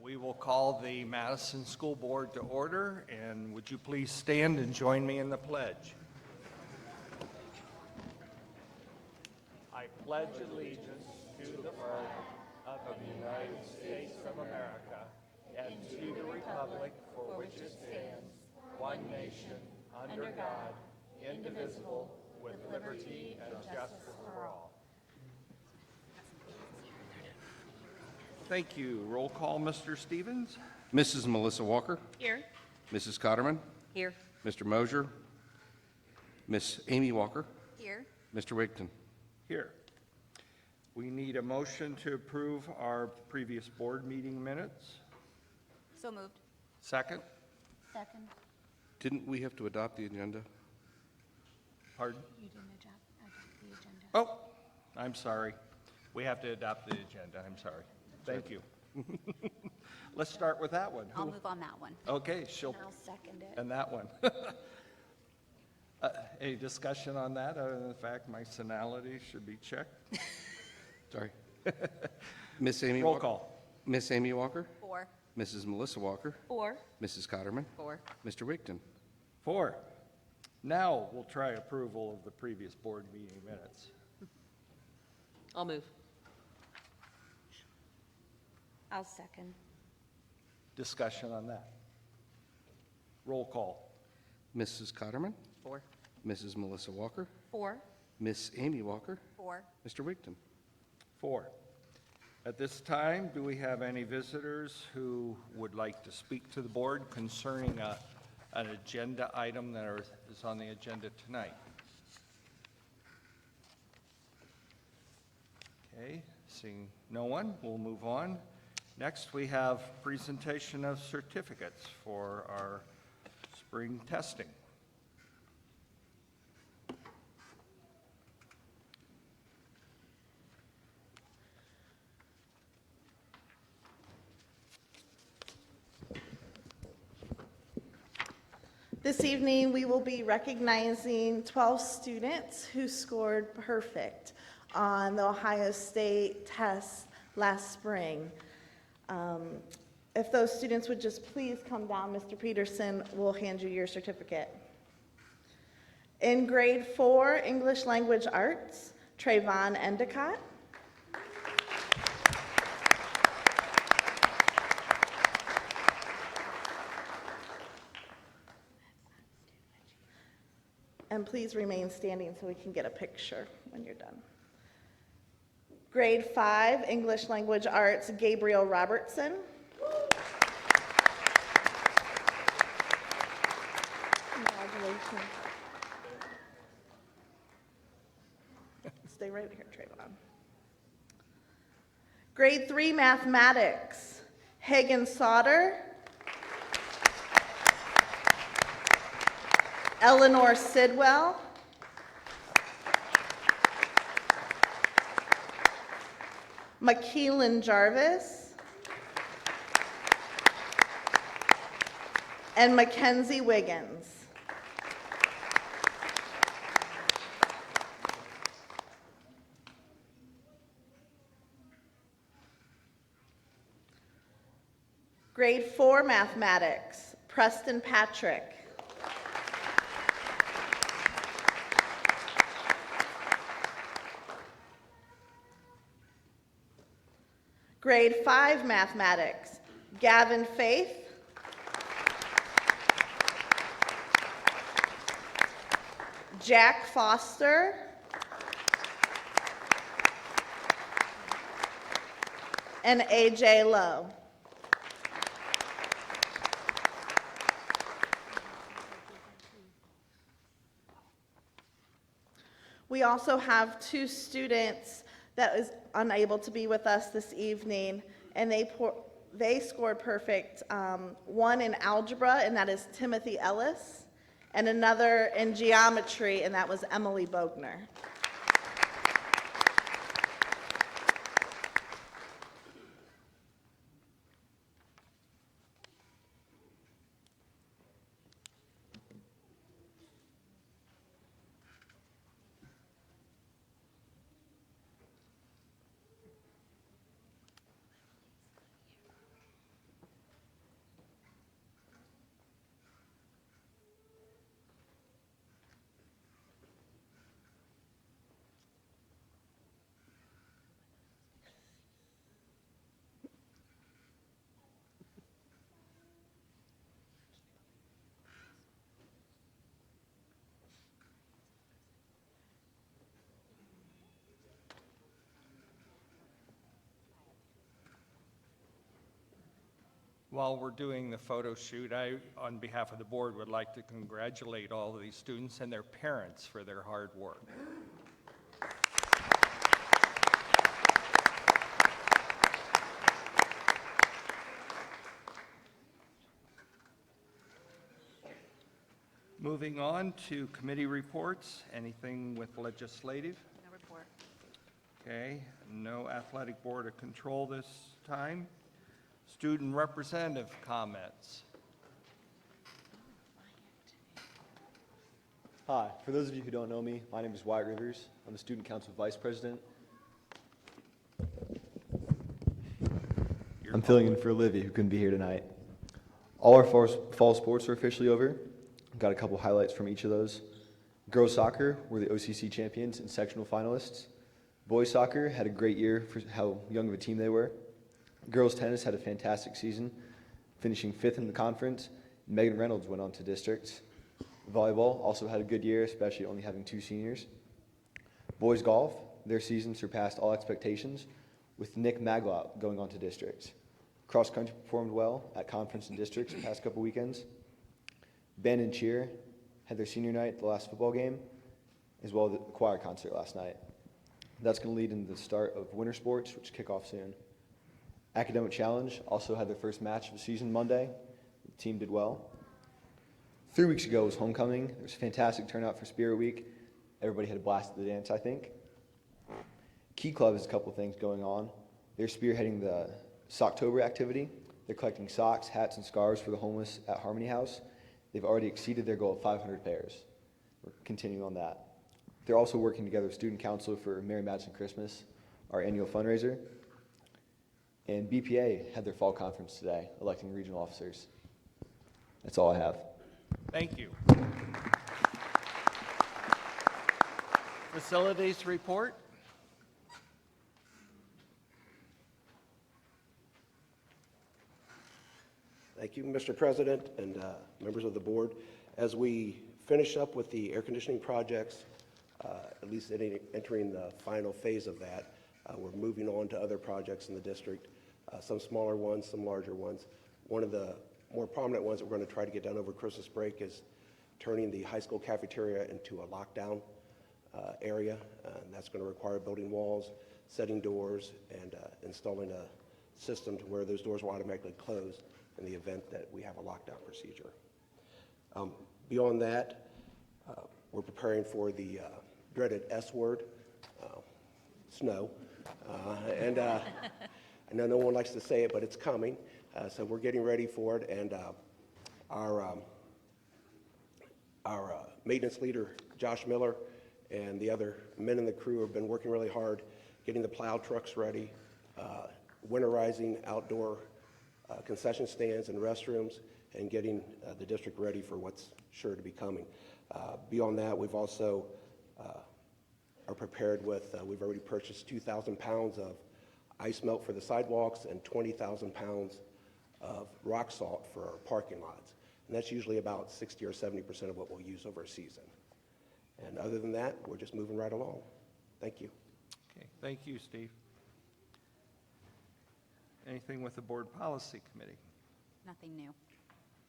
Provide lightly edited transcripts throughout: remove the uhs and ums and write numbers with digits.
We will call the Madison School Board to order, and would you please stand and join me in the pledge? I pledge allegiance to the flag of the United States of America and to the republic for which it stands, one nation, under God, indivisible, with liberty and justice for all. Thank you. Roll call, Mr. Stevens. Mrs. Melissa Walker. Here. Mrs. Cotterman. Here. Mr. Mosier. Miss Amy Walker. Here. Mr. Wigton. Here. We need a motion to approve our previous board meeting minutes. So moved. Second? Second. Didn't we have to adopt the agenda? Pardon? You didn't adopt the agenda. Oh, I'm sorry. We have to adopt the agenda. I'm sorry. Thank you. Let's start with that one. I'll move on that one. Okay, she'll, And I'll second it. and that one. Any discussion on that, other than the fact my senility should be checked? Sorry. Miss Amy Roll Walker. call. Miss Amy Walker. 4. Mrs. Melissa Walker. 4. Mrs. Cotterman. 4. Mr. Wigton. 4. Now we'll try approval of the previous board meeting minutes. I'll move. I'll second. Discussion on that. Roll call. Mrs. Cotterman. 4. Mrs. Melissa Walker. 4. Miss Amy Walker. 4. Mr. Wigton. 4. At this time, do we have any visitors who would like to speak to the board concerning an agenda item that is on the agenda tonight? Okay, seeing no one, we'll move on. Next, we have presentation of certificates for our spring testing. This evening, we will be recognizing 12 students who scored perfect on the Ohio State test last spring. If those students would just please come down, Mr. Peterson will hand you your certificate. In grade 4, English Language Arts, Trayvon Endicott. And please remain standing so we can get a picture when you're done. Grade 5, English Language Arts, Gabriel Robertson. Congratulations. Stay right here, Trayvon. Grade 3, Mathematics, Hagen Sauter. Eleanor Sidwell. Mckenzie Jarvis. And Mckenzie Wiggins. Grade 4 Mathematics, Preston Patrick. Grade 5 Mathematics, Gavin Faith. Jack Foster. And AJ Lowe. We also have 2 students that is unable to be with us this evening, and they scored perfect. One in algebra, and that is Timothy Ellis, and another in geometry, and that was Emily Bogner. While we're doing the photo shoot, I, on behalf of the board, would like to congratulate all of these students and their parents for their hard work. Moving on to committee reports, anything with legislative? No report. Okay, no athletic board of control this time. Student representative comments. Hi, for those of you who don't know me, my name is Wyatt Rivers. I'm the Student Council Vice President. I'm filling in for Olivia, who couldn't be here tonight. All our fall sports are officially over. I've got a couple highlights from each of those. Girls soccer were the OCC champions and sectional finalists. Boys soccer had a great year for how young of a team they were. Girls tennis had a fantastic season, finishing 5th in the conference. Megan Reynolds went on to districts. Volleyball also had a good year, especially only having 2 seniors. Boys golf, their season surpassed all expectations, with Nick Maglot going on to districts. Cross country performed well at conference and districts the past couple weekends. Band and cheer had their senior night at the last football game, as well as the choir concert last night. That's going to lead into the start of winter sports, which kick off soon. Academic Challenge also had their first match of the season Monday. The team did well. 3 weeks ago was homecoming. There was a fantastic turnout for Spirit Week. Everybody had a blast at the dance, I think. Key Club has a couple things going on. They're spearheading the Socktober activity. They're collecting socks, hats, and scarves for the homeless at Harmony House. They've already exceeded their goal of 500 pairs. We're continuing on that. They're also working together with Student Council for Merry Madison Christmas, our annual fundraiser. And BPA had their fall conference today, electing regional officers. That's all I have. Thank you. Facilities report. Thank you, Mr. President and members of the board. As we finish up with the air conditioning projects, at least entering the final phase of that, we're moving on to other projects in the district, some smaller ones, some larger ones. One of the more prominent ones that we're going to try to get done over Christmas break is turning the high school cafeteria into a lockdown area. That's going to require building walls, setting doors, and installing a system to where those doors will automatically close in the event that we have a lockdown procedure. Beyond that, we're preparing for the dreaded S word, snow. And I know no one likes to say it, but it's coming. So we're getting ready for it. And our maintenance leader, Josh Miller, and the other men in the crew have been working really hard, getting the plow trucks ready, winterizing outdoor concession stands and restrooms, and getting the district ready for what's sure to be coming. Beyond that, we've also are prepared with, we've already purchased 2,000 pounds of ice melt for the sidewalks and 20,000 pounds of rock salt for our parking lots. And that's usually about 60 or 70% of what we'll use over a season. And other than that, we're just moving right along. Thank you. Okay, thank you, Steve. Anything with the board policy committee? Nothing new.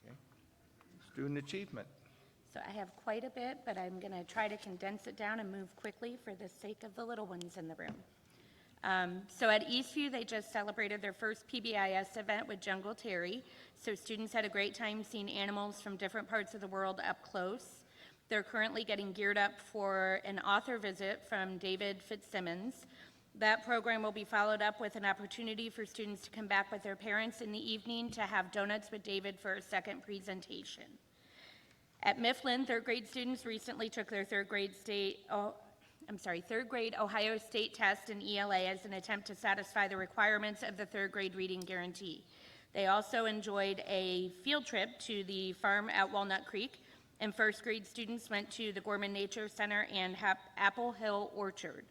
Okay. Student achievement. So I have quite a bit, but I'm going to try to condense it down and move quickly for the sake of the little ones in the room. So at Eastview, they just celebrated their first PBIS event with Jungle Terry. So students had a great time seeing animals from different parts of the world up close. They're currently getting geared up for an author visit from David Fitzsimmons. That program will be followed up with an opportunity for students to come back with their parents in the evening to have donuts with David for a second presentation. At Mifflin, third grade students recently took their third grade Ohio State test in ELA as an attempt to satisfy the requirements of the third grade reading guarantee. They also enjoyed a field trip to the farm at Walnut Creek, and first grade students went to the Gorman Nature Center and Apple Hill Orchard.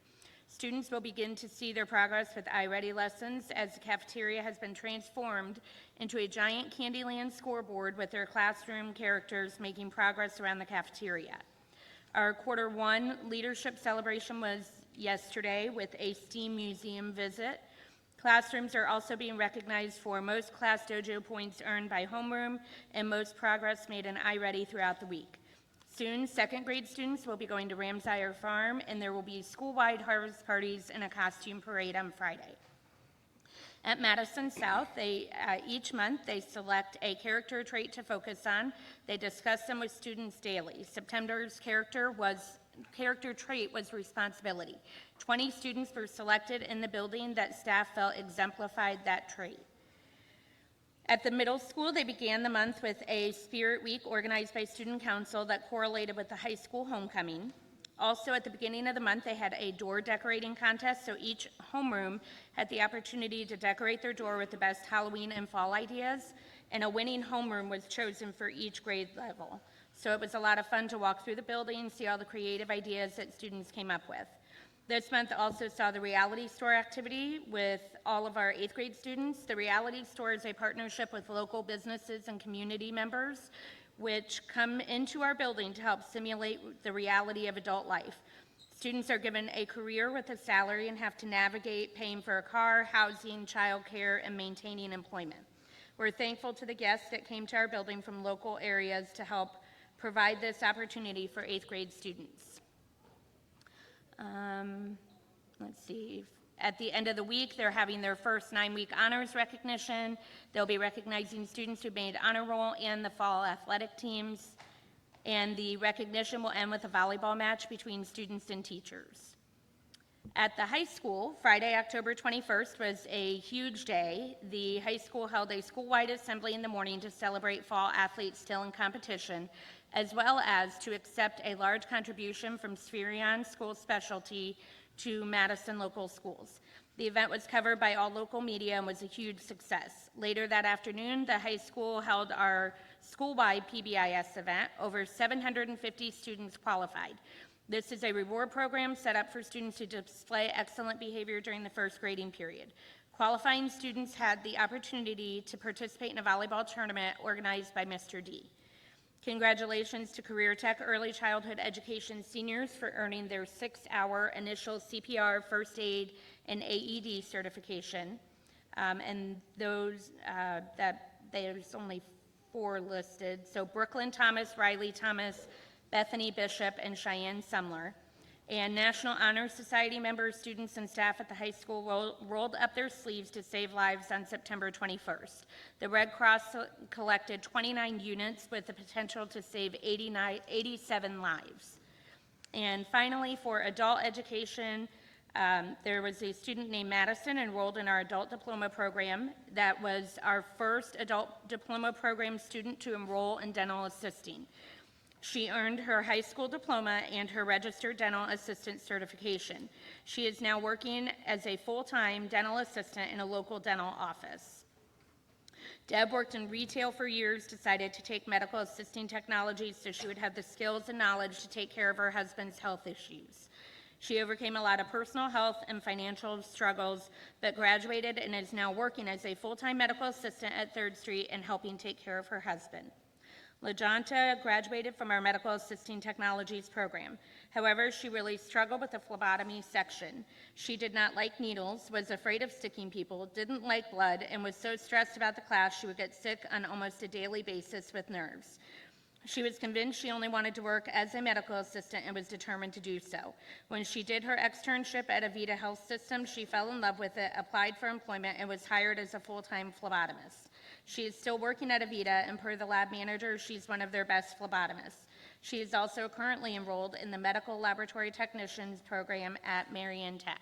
Students will begin to see their progress with iReady lessons as the cafeteria has been transformed into a giant Candyland scoreboard with their classroom characters making progress around the cafeteria. Our quarter one leadership celebration was yesterday with a STEAM museum visit. Classrooms are also being recognized for most class dojo points earned by homeroom and most progress made in iReady throughout the week. Soon, second grade students will be going to Ramsire Farm, and there will be school-wide harvest parties and a costume parade on Friday. At Madison South, each month they select a character trait to focus on. They discuss them with students daily. September's character trait was responsibility. 20 students were selected in the building that staff felt exemplified that trait. At the middle school, they began the month with a Spirit Week organized by Student Council that correlated with the high school homecoming. Also, at the beginning of the month, they had a door decorating contest, so each homeroom had the opportunity to decorate their door with the best Halloween and fall ideas, and a winning homeroom was chosen for each grade level. So it was a lot of fun to walk through the building, see all the creative ideas that students came up with. This month also saw the reality store activity with all of our 8th grade students. The reality store is a partnership with local businesses and community members which come into our building to help simulate the reality of adult life. Students are given a career with a salary and have to navigate paying for a car, housing, childcare, and maintaining employment. We're thankful to the guests that came to our building from local areas to help provide this opportunity for 8th grade students. Let's see. At the end of the week, they're having their first 9-week honors recognition. They'll be recognizing students who made honor roll and the fall athletic teams. And the recognition will end with a volleyball match between students and teachers. At the high school, Friday, October 21st was a huge day. The high school held a school-wide assembly in the morning to celebrate fall athletes still in competition, as well as to accept a large contribution from Spherion School Specialty to Madison local schools. The event was covered by all local media and was a huge success. Later that afternoon, the high school held our school-wide PBIS event. Over 750 students qualified. This is a reward program set up for students to display excellent behavior during the first grading period. Qualifying students had the opportunity to participate in a volleyball tournament organized by Mr. D. Congratulations to Career Tech Early Childhood Education seniors for earning their 6-hour initial CPR, first aid, and AED certification. And those, there's only 4 listed. So Brooklyn Thomas, Riley Thomas, Bethany Bishop, and Cheyenne Sumler. And National Honor Society members, students, and staff at the high school rolled up their sleeves to save lives on September 21st. The Red Cross collected 29 units with the potential to save 87 lives. And finally, for adult education, there was a student named Madison enrolled in our adult diploma program. That was our first adult diploma program student to enroll in dental assisting. She earned her high school diploma and her registered dental assistant certification. She is now working as a full-time dental assistant in a local dental office. Deb worked in retail for years, decided to take medical assisting technology so she would have the skills and knowledge to take care of her husband's health issues. She overcame a lot of personal health and financial struggles, but graduated and is now working as a full-time medical assistant at 3rd Street and helping take care of her husband. LaJonta graduated from our Medical Assisting Technologies program. However, she really struggled with the phlebotomy section. She did not like needles, was afraid of sticking people, didn't like blood, and was so stressed about the class she would get sick on almost a daily basis with nerves. She was convinced she only wanted to work as a medical assistant and was determined to do so. When she did her externship at Avita Health System, she fell in love with it, applied for employment, and was hired as a full-time phlebotomist. She is still working at Avita, and per the lab manager, she's one of their best phlebotomists. She is also currently enrolled in the Medical Laboratory Technicians program at Marion Tech.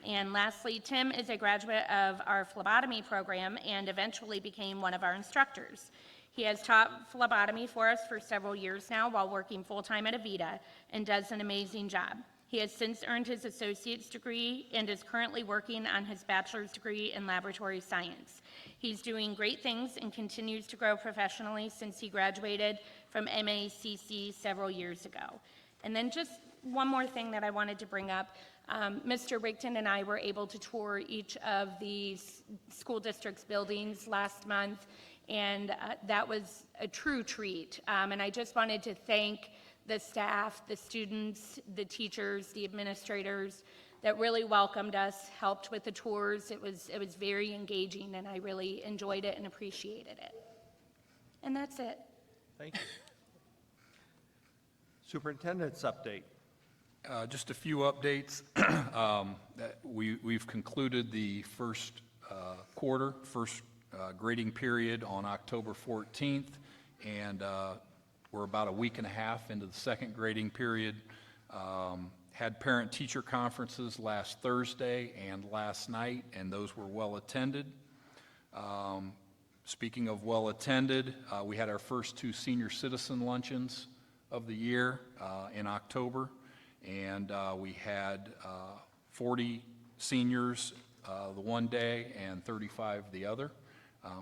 And lastly, Tim is a graduate of our phlebotomy program and eventually became one of our instructors. He has taught phlebotomy for us for several years now while working full-time at Avita and does an amazing job. He has since earned his associate's degree and is currently working on his bachelor's degree in laboratory science. He's doing great things and continues to grow professionally since he graduated from MACC several years ago. And then just one more thing that I wanted to bring up. Mr. Rigdon and I were able to tour each of the school district's buildings last month, and that was a true treat. And I just wanted to thank the staff, the students, the teachers, the administrators, that really welcomed us, helped with the tours. It was very engaging, and I really enjoyed it and appreciated it. And that's it. Thank you. Superintendent's update. Just a few updates. We've concluded the first quarter, first grading period on October 14th, and we're about a week and a half into the second grading period. Had parent-teacher conferences last Thursday and last night, and those were well attended. Speaking of well attended, we had our first 2 senior citizen luncheons of the year in October, and we had 40 seniors the one day and 35 the other.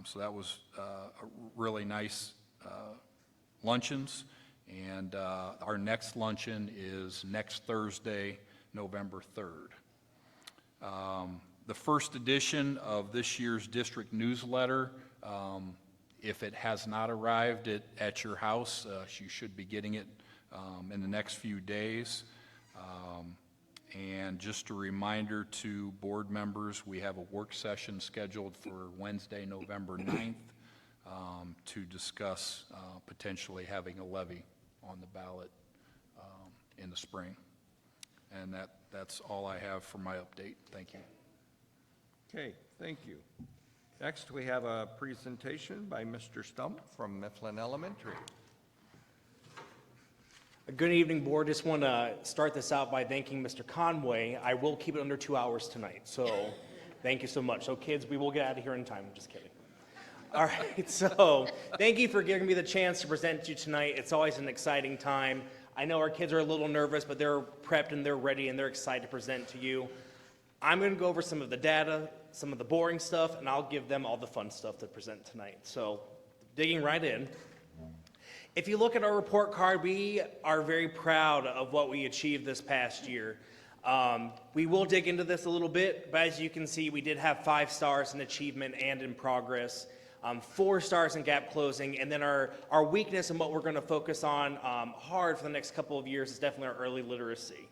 So that was a really nice luncheons, and our next luncheon is next Thursday, November 3rd. The first edition of this year's district newsletter, if it has not arrived at your house, you should be getting it in the next few days. And just a reminder to board members, we have a work session scheduled for Wednesday, November 9th, to discuss potentially having a levy on the ballot in the spring. And that's all I have for my update. Thank you. Okay, thank you. Next, we have a presentation by Mr. Stump from Mifflin Elementary. Good evening, board. Just want to start this out by thanking Mr. Conway. I will keep it under 2 hours tonight, so thank you so much. So kids, we will get out of here in time. I'm just kidding. All right, so thank you for giving me the chance to present to you tonight. It's always an exciting time. I know our kids are a little nervous, but they're prepped and they're ready and they're excited to present to you. I'm going to go over some of the data, some of the boring stuff, and I'll give them all the fun stuff to present tonight. So digging right in. If you look at our report card, we are very proud of what we achieved this past year. We will dig into this a little bit, but as you can see, we did have 5 stars in achievement and in progress, 4 stars in gap closing, and then our weakness and what we're going to focus on hard for the next couple of years is definitely our early literacy.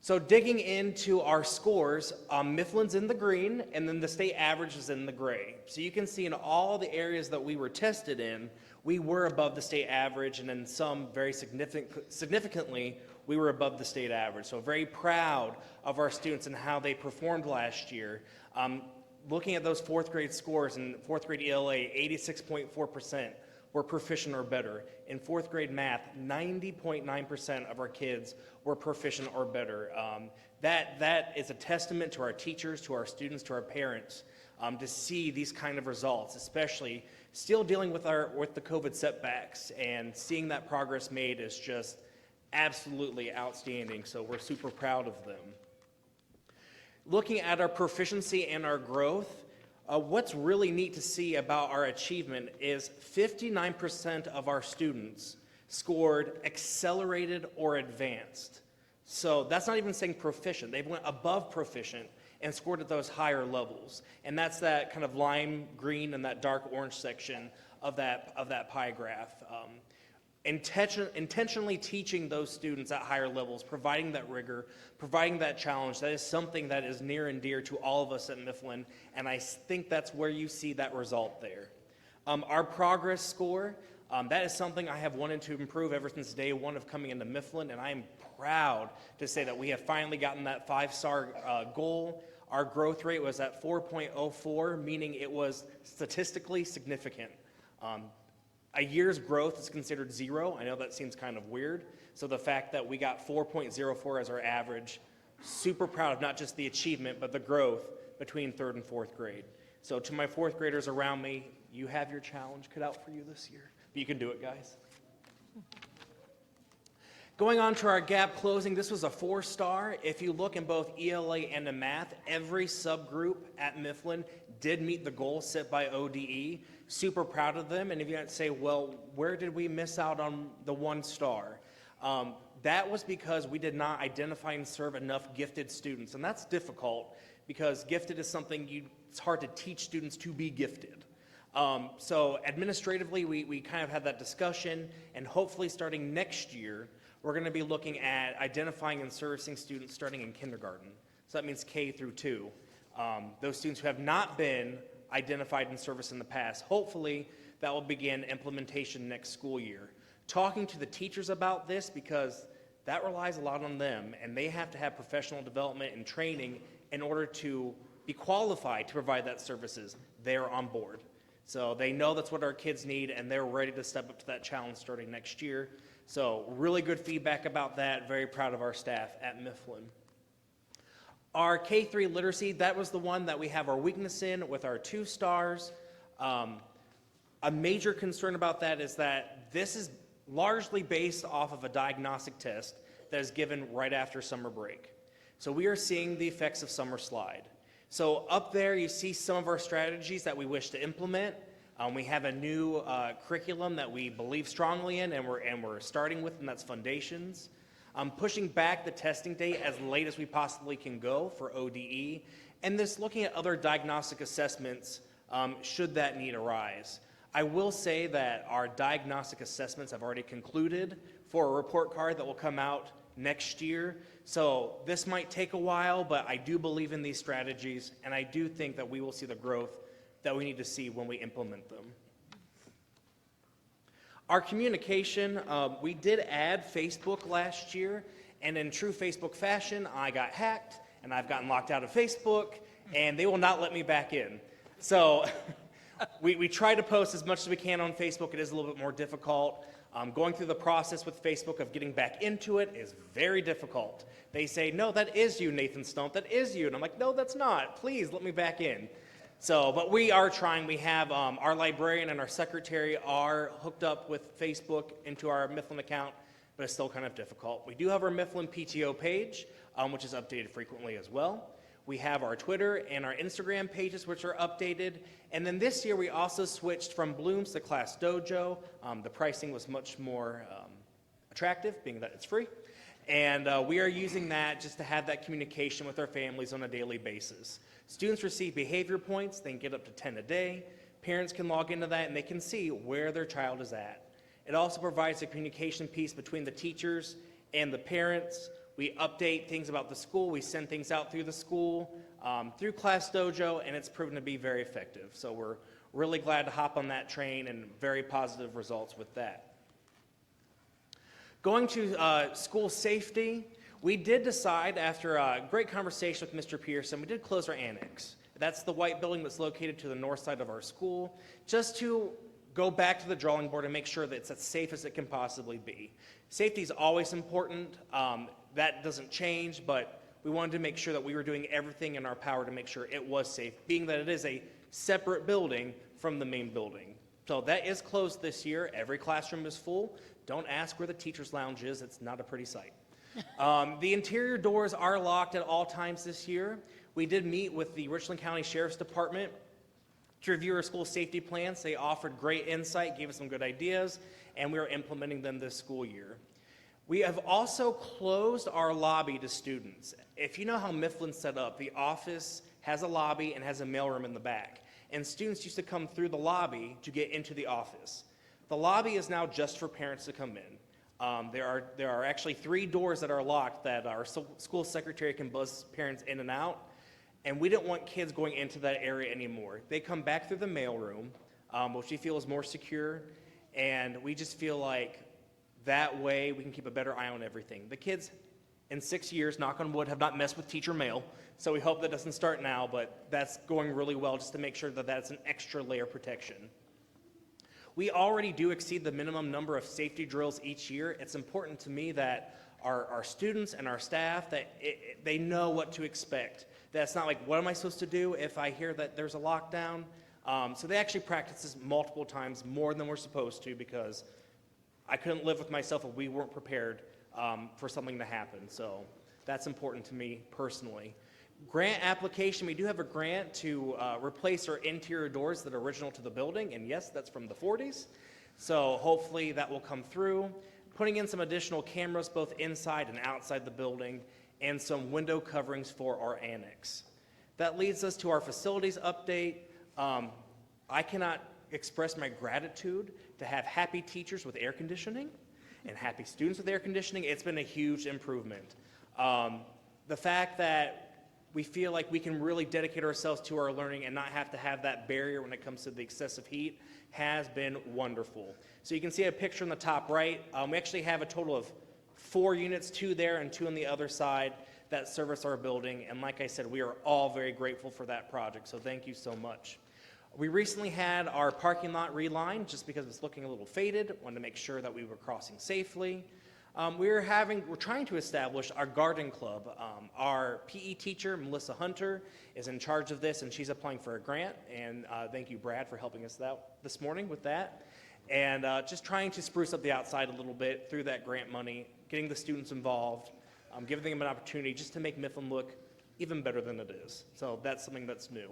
So digging into our scores, Mifflin's in the green, and then the state average is in the gray. So you can see in all the areas that we were tested in, we were above the state average, and in some very significantly, we were above the state average. So very proud of our students and how they performed last year. Looking at those 4th grade scores, in 4th grade ELA, 86.4% were proficient or better. In 4th grade math, 90.9% of our kids were proficient or better. That is a testament to our teachers, to our students, to our parents, to see these kind of results, especially still dealing with the COVID setbacks, and seeing that progress made is just absolutely outstanding. So we're super proud of them. Looking at our proficiency and our growth, what's really neat to see about our achievement is 59% of our students scored accelerated or advanced. So that's not even saying proficient. They went above proficient and scored at those higher levels. And that's that kind of lime green and that dark orange section of that pie graph. Intentionally teaching those students at higher levels, providing that rigor, providing that challenge, that is something that is near and dear to all of us at Mifflin, and I think that's where you see that result there. Our progress score, that is something I have wanted to improve ever since day one of coming into Mifflin, and I am proud to say that we have finally gotten that 5-star goal. Our growth rate was at 4.04, meaning it was statistically significant. A year's growth is considered 0. I know that seems kind of weird. So the fact that we got 4.04 as our average, super proud of not just the achievement, but the growth between 3rd and 4th grade. So to my 4th graders around me, you have your challenge cut out for you this year. But you can do it, guys. Going on to our gap closing, this was a 4-star. If you look in both ELA and in math, every subgroup at Mifflin did meet the goal set by ODE. Super proud of them. And if you had to say, well, where did we miss out on the 1 star? That was because we did not identify and serve enough gifted students. And that's difficult because gifted is something it's hard to teach students to be gifted. So administratively, we kind of had that discussion, and hopefully starting next year, we're going to be looking at identifying and servicing students starting in kindergarten. So that means K through 2. Those students who have not been identified in service in the past, hopefully that will begin implementation next school year. Talking to the teachers about this, because that relies a lot on them, and they have to have professional development and training in order to be qualified to provide that services. They're on board. So they know that's what our kids need, and they're ready to step up to that challenge starting next year. So really good feedback about that. Very proud of our staff at Mifflin. Our K-3 literacy, that was the one that we have our weakness in with our 2 stars. A major concern about that is that this is largely based off of a diagnostic test that is given right after summer break. So we are seeing the effects of summer slide. So up there you see some of our strategies that we wish to implement. We have a new curriculum that we believe strongly in and we're starting with, and that's foundations. Pushing back the testing date as late as we possibly can go for ODE, and this looking at other diagnostic assessments should that need arise. I will say that our diagnostic assessments have already concluded for a report card that will come out next year. So this might take a while, but I do believe in these strategies, and I do think that we will see the growth that we need to see when we implement them. Our communication, we did add Facebook last year, and in true Facebook fashion, I got hacked, and I've gotten locked out of Facebook, and they will not let me back in. So we try to post as much as we can on Facebook. It is a little bit more difficult. Going through the process with Facebook of getting back into it is very difficult. They say, no, that is you, Nathan Stump, that is you. And I'm like, no, that's not. Please let me back in. So, but we are trying. We have our librarian and our secretary are hooked up with Facebook into our Mifflin account, but it's still kind of difficult. We do have our Mifflin PTO page, which is updated frequently as well. We have our Twitter and our Instagram pages, which are updated. And then this year, we also switched from Blooms to Class Dojo. The pricing was much more attractive, being that it's free. And we are using that just to have that communication with our families on a daily basis. Students receive behavior points. They can get up to 10 a day. Parents can log into that, and they can see where their child is at. It also provides a communication piece between the teachers and the parents. We update things about the school. We send things out through the school, through Class Dojo, and it's proven to be very effective. So we're really glad to hop on that train, and very positive results with that. Going to school safety, we did decide after a great conversation with Mr. Pearson, we did close our annex. That's the white building that's located to the north side of our school, just to go back to the drawing board and make sure that it's as safe as it can possibly be. Safety is always important. That doesn't change, but we wanted to make sure that we were doing everything in our power to make sure it was safe, being that it is a separate building from the main building. So that is closed this year. Every classroom is full. Don't ask where the teacher's lounge is. It's not a pretty sight. The interior doors are locked at all times this year. We did meet with the Richland County Sheriff's Department to review our school safety plans. They offered great insight, gave us some good ideas, and we are implementing them this school year. We have also closed our lobby to students. If you know how Mifflin's set up, the office has a lobby and has a mailroom in the back. And students used to come through the lobby to get into the office. The lobby is now just for parents to come in. There are actually 3 doors that are locked that our school secretary can buzz parents in and out. And we didn't want kids going into that area anymore. They come back through the mailroom, which we feel is more secure. And we just feel like that way we can keep a better eye on everything. The kids in 6 years, knock on wood, have not messed with teacher mail. So we hope that doesn't start now, but that's going really well just to make sure that that's an extra layer of protection. We already do exceed the minimum number of safety drills each year. It's important to me that our students and our staff, that they know what to expect. That's not like, what am I supposed to do if I hear that there's a lockdown? So they actually practice this multiple times, more than we're supposed to, because I couldn't live with myself if we weren't prepared for something to happen. So that's important to me personally. Grant application, we do have a grant to replace our interior doors that are original to the building, and yes, that's from the 40s. So hopefully that will come through. Putting in some additional cameras both inside and outside the building, and some window coverings for our annex. That leads us to our facilities update. I cannot express my gratitude to have happy teachers with air conditioning and happy students with air conditioning. It's been a huge improvement. The fact that we feel like we can really dedicate ourselves to our learning and not have to have that barrier when it comes to the excessive heat has been wonderful. So you can see a picture on the top right. We actually have a total of 4 units, 2 there and 2 on the other side, that service our building. And like I said, we are all very grateful for that project, so thank you so much. We recently had our parking lot relined just because it's looking a little faded. Wanted to make sure that we were crossing safely. We're trying to establish our garden club. Our PE teacher, Melissa Hunter, is in charge of this, and she's applying for a grant. And thank you, Brad, for helping us out this morning with that. And just trying to spruce up the outside a little bit through that grant money, getting the students involved, giving them an opportunity just to make Mifflin look even better than it is. So that's something that's new.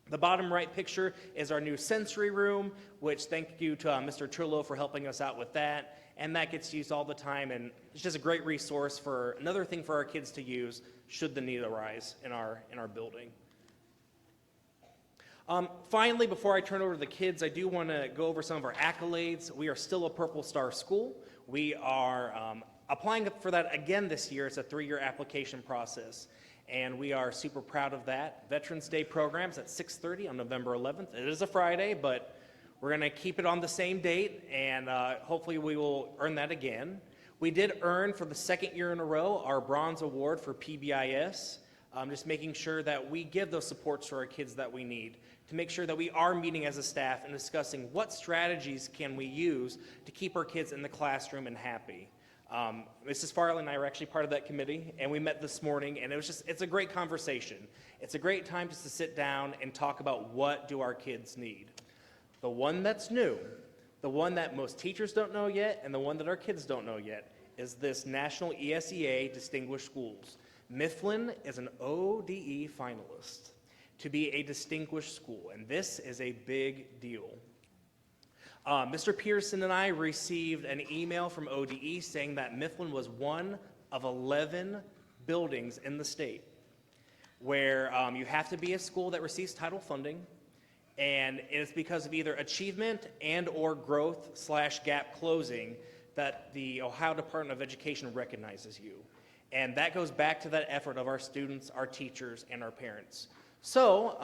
The bottom right picture is our new sensory room, which thank you to Mr. Trillo for helping us out with that. And that gets used all the time, and it's just a great resource for another thing for our kids to use should the need arise in our building. Finally, before I turn over to the kids, I do want to go over some of our accolades. We are still a Purple Star school. We are applying for that again this year. It's a 3-year application process, and we are super proud of that. Veterans Day programs at 6:30 on November 11th. It is a Friday, but we're going to keep it on the same date, and hopefully we will earn that again. We did earn, for the 2nd year in a row, our Bronze Award for PBIS, just making sure that we give those supports to our kids that we need, to make sure that we are meeting as a staff and discussing what strategies can we use to keep our kids in the classroom and happy. Mrs. Farley and I were actually part of that committee, and we met this morning, and it's a great conversation. It's a great time just to sit down and talk about what do our kids need. The one that's new, the one that most teachers don't know yet, and the one that our kids don't know yet, is this National ESEA Distinguished Schools. Mifflin is an ODE finalist to be a distinguished school, and this is a big deal. Mr. Pearson and I received an email from ODE saying that Mifflin was one of 11 buildings in the state where you have to be a school that receives title funding, and it's because of either achievement and or growth/gap closing that the Ohio Department of Education recognizes you. And that goes back to that effort of our students, our teachers, and our parents. So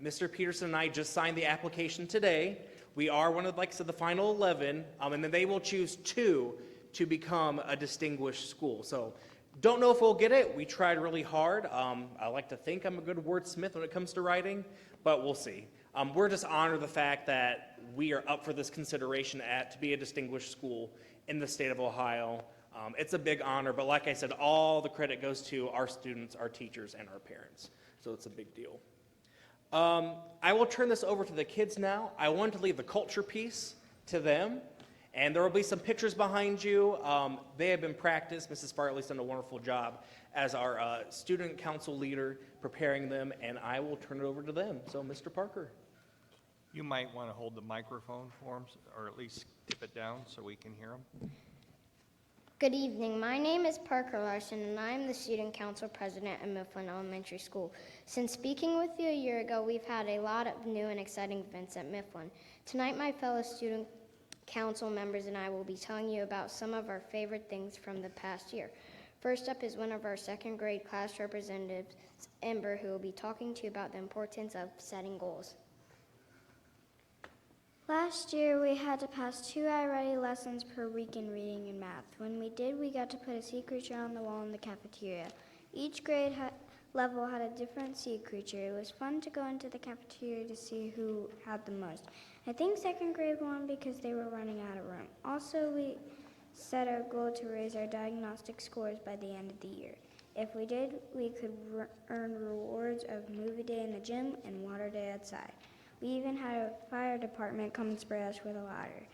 Mr. Peterson and I just signed the application today. We are one of, like I said, the final 11, and then they will choose 2 to become a distinguished school. So don't know if we'll get it. We tried really hard. I like to think I'm a good wordsmith when it comes to writing, but we'll see. We're just honored the fact that we are up for this consideration to be a distinguished school in the state of Ohio. It's a big honor, but like I said, all the credit goes to our students, our teachers, and our parents. So it's a big deal. I will turn this over to the kids now. I wanted to leave the culture piece to them, and there will be some pictures behind you. They have been practiced. Mrs. Farley's done a wonderful job as our student council leader preparing them, and I will turn it over to them. So, Mr. Parker. You might want to hold the microphone for them, or at least tip it down so we can hear them. Good evening. My name is Parker Larson, and I am the Student Council President at Mifflin Elementary School. Since speaking with you a year ago, we've had a lot of new and exciting events at Mifflin. Tonight, my fellow Student Council members and I will be telling you about some of our favorite things from the past year. First up is one of our 2nd grade class representatives, Ember, who will be talking to you about the importance of setting goals. Last year, we had to pass 2 I-Ready lessons per week in reading and math. When we did, we got to put a sea creature on the wall in the cafeteria. Each grade level had a different sea creature. It was fun to go into the cafeteria to see who had the most. I think 2nd grade won because they were running out of room. Also, we set a goal to raise our diagnostic scores by the end of the year. If we did, we could earn rewards of movie day in the gym and water day outside. We even had a fire department come and spray us with a ladder.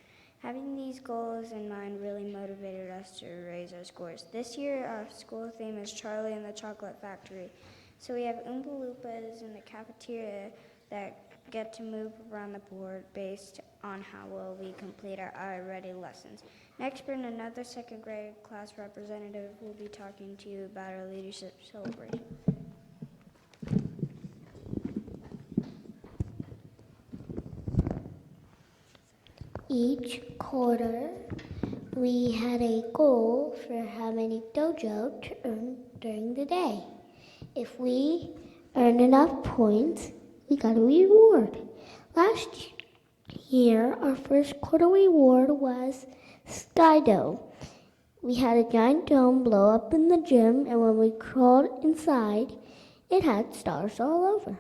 Having these goals in mind really motivated us to raise our scores. This year, our school theme is Charlie and the Chocolate Factory. So we have Oompa Loompas in the cafeteria that get to move around the board based on how well we complete our I-Ready lessons. Next, Brynn, another 2nd grade class representative, will be talking to you about our leadership celebration. Each quarter, we had a goal for how many dojo to earn during the day. If we earn enough points, we got a reward. Last year, our first quarter reward was Sky Dome. We had a giant dome blow up in the gym, and when we crawled inside, it had stars all over.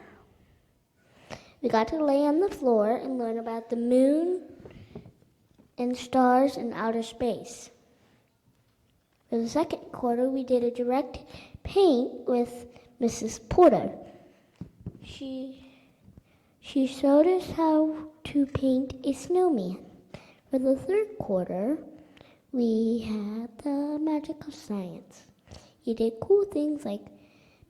We got to lay on the floor and learn about the moon and stars in outer space. For the second quarter, we did a direct paint with Mrs. Porter. She showed us how to paint a snowman. For the third quarter, we had the magic of science. You did cool things like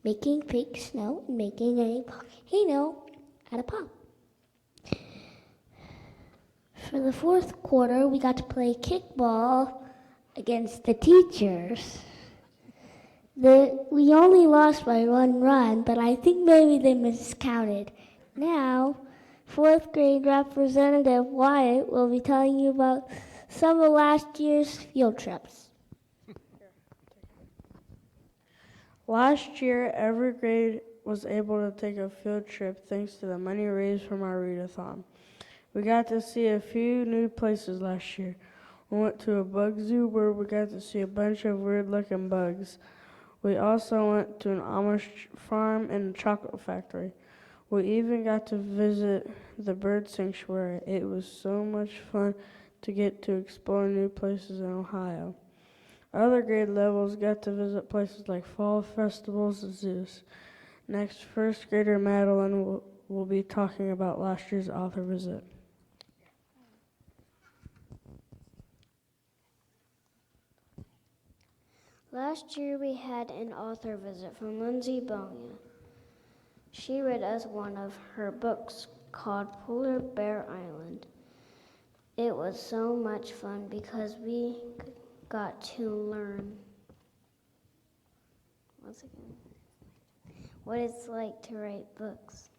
making fake snow and making a volcano out of pop. For the fourth quarter, we got to play kickball against the teachers. We only lost by 1 run, but I think maybe they miscounted. Now, 4th grade representative Wyatt will be telling you about some of last year's field trips. Last year, every grade was able to take a field trip thanks to the money raised from our read-a-thon. We got to see a few new places last year. We went to a bug zoo where we got to see a bunch of weird-looking bugs. We also went to an Amish farm and a chocolate factory. We even got to visit the bird sanctuary. It was so much fun to get to explore new places in Ohio. Other grade levels got to visit places like fall festivals and zoos. Next, first grader Madilyn will be talking about last year's author visit. Last year we had an author visit from Lindsay. She read us one of her books called Polar Bear Island. It was so much fun because we got to learn what it's like to write books.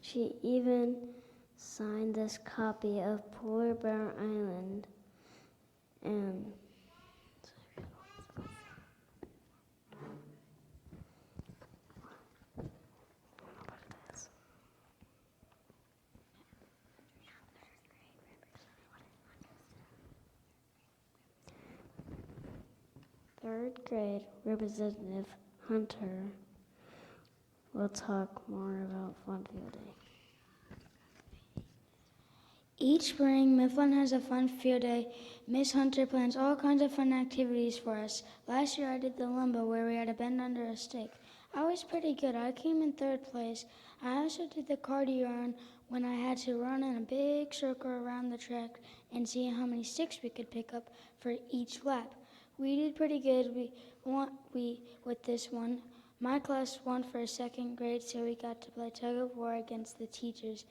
She even signed this copy of Polar Bear Island and third grade representative Hunter will talk more about Fun Field Day. Each spring, Mifflin has a fun field day. Miss Hunter plans all kinds of fun activities for us. Last year I did the lumber where we had to bend under a stick. I was pretty good. I came in 3rd place. I also did the cardio run when I had to run in a big circle around the track and see how many sticks we could pick up for each lap. We did pretty good. With this one. My class won for 2nd grade, so we got to play tug of war against the teachers.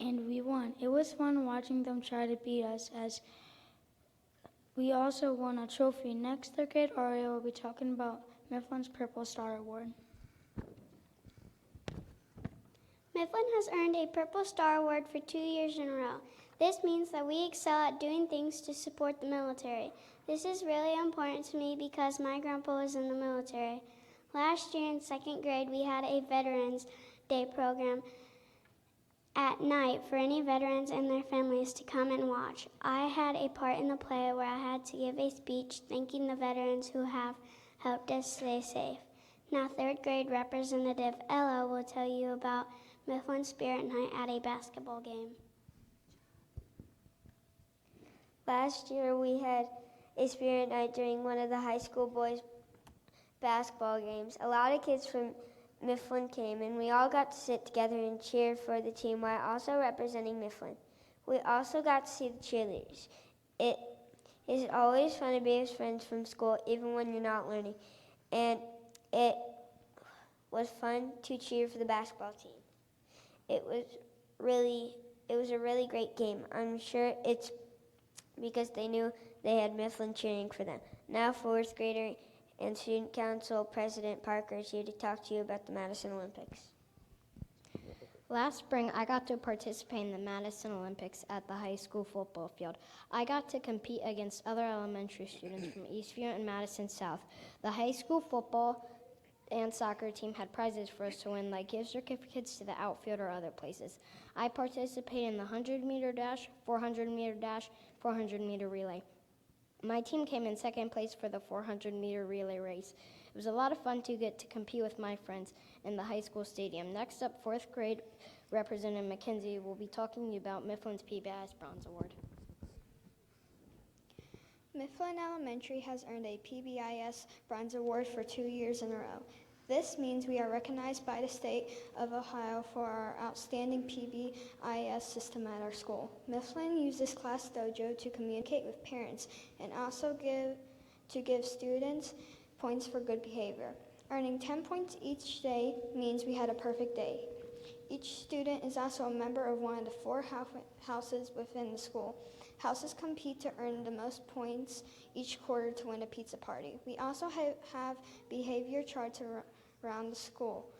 And we won. It was fun watching them try to beat us, as we also won a trophy. Next, 3rd grade Aria will be talking about Mifflin's Purple Star Award. Mifflin has earned a Purple Star Award for 2 years in a row. This means that we excel at doing things to support the military. This is really important to me because my grandpa was in the military. Last year in 2nd grade, we had a Veterans Day program at night for any veterans and their families to come and watch. I had a part in the play where I had to give a speech thanking the veterans who have helped us stay safe. Now 3rd grade representative Ella will tell you about Mifflin Spirit Night at a basketball game. Last year we had a spirit night during one of the high school boys basketball games. A lot of kids from Mifflin came, and we all got to sit together and cheer for the team while also representing Mifflin. We also got to see the cheerleaders. It is always fun to be with friends from school, even when you're not learning. And it was fun to cheer for the basketball team. It was a really great game. I'm sure it's because they knew they had Mifflin cheering for them. Now 4th grader and Student Council President Parker is here to talk to you about the Madison Olympics. Last spring, I got to participate in the Madison Olympics at the high school football field. I got to compete against other elementary students from Eastview and Madison South. The high school football and soccer team had prizes for us to win, like gift certificates to the outfield or other places. I participated in the 100-meter dash, 400-meter dash, 400-meter relay. My team came in second place for the 400-meter relay race. It was a lot of fun to get to compete with my friends in the high school stadium. Next up, fourth grade Representative Mckenzie will be talking to you about Mifflin's PBIS Bronze Award. Mifflin Elementary has earned a PBIS Bronze Award for 2 years in a row. This means we are recognized by the state of Ohio for our outstanding PBIS system at our school. Mifflin uses Class Dojo to communicate with parents and also give students points for good behavior. Earning 10 points each day means we had a perfect day. Each student is also a member of one of the 4 houses within the school. Houses compete to earn the most points each quarter to win a pizza party. We also have behavior charts around the school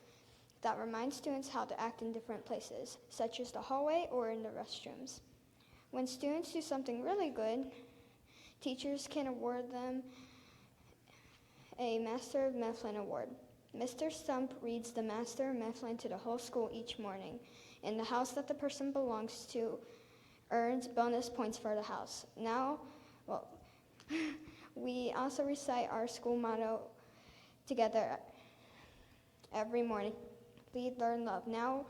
that remind students how to act in different places, such as the hallway or in the restrooms. When students do something really good, teachers can award them a Master of Mifflin award. Mr. Stump reads the Master of Mifflin to the whole school each morning, and the house that the person belongs to earns bonus points for the house. We also recite our school motto together every morning. Lead, learn, love. Now,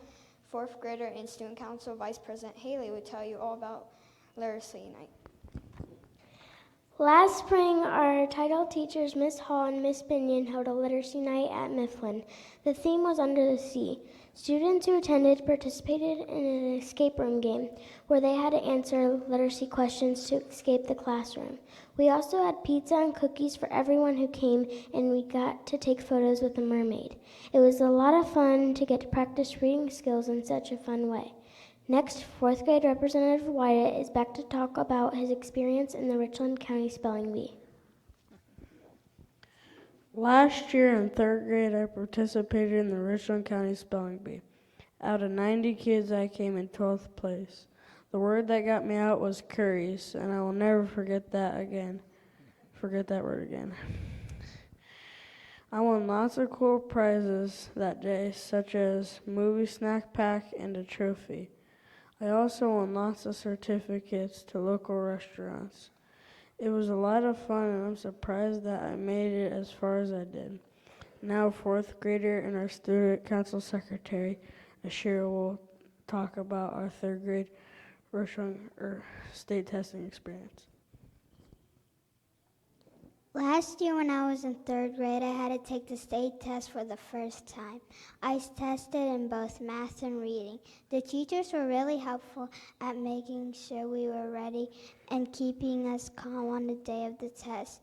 fourth grader and Student Council Vice President Hailey will tell you all about Literacy Night. Last spring, our title teachers, Miss Hall and Miss Binion, held a literacy night at Mifflin. The theme was Under the Sea. Students who attended participated in an escape room game where they had to answer literacy questions to escape the classroom. We also had pizza and cookies for everyone who came, and we got to take photos with a mermaid. It was a lot of fun to get to practice reading skills in such a fun way. Next, fourth grade Representative Wyatt is back to talk about his experience in the Richland County Spelling Bee. Last year in third grade, I participated in the Richland County Spelling Bee. Out of 90 kids, I came in 12th place. The word that got me out was curries, and I will never forget that word again. I won lots of cool prizes that day, such as movie snack pack and a trophy. I also won lots of certificates to local restaurants. It was a lot of fun, and I'm surprised that I made it as far as I did. Now, fourth grader and our student council secretary, Asherah, will talk about our third grade state testing experience. Last year when I was in third grade, I had to take the state test for the first time. I tested in both math and reading. The teachers were really helpful at making sure we were ready and keeping us calm on the day of the test.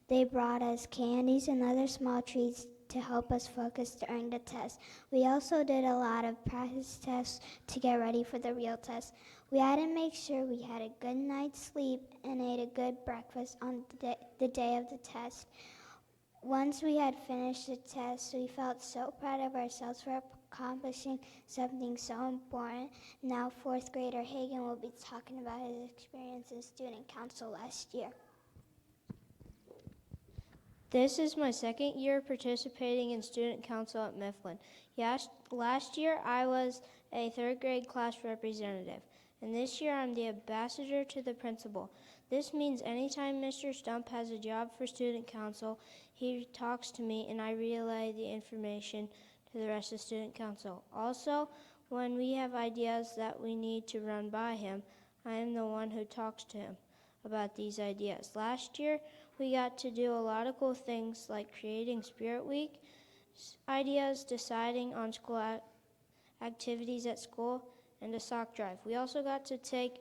They brought us candies and other small treats to help us focus during the test. We also did a lot of practice tests to get ready for the real test. We had to make sure we had a good night's sleep and ate a good breakfast on the day of the test. Once we had finished the test, we felt so proud of ourselves for accomplishing something so important. Now, fourth grader Hagen will be talking about his experience in student council last year. This is my second year participating in student council at Mifflin. Last year I was a third grade class representative, and this year I'm the ambassador to the principal. This means anytime Mr. Stump has a job for student council, he talks to me and I relay the information to the rest of student council. Also, when we have ideas that we need to run by him, I am the one who talks to him about these ideas. Last year, we got to do a lot of cool things like creating Spirit Week ideas, deciding on school activities at school, and a sock drive. We also got to take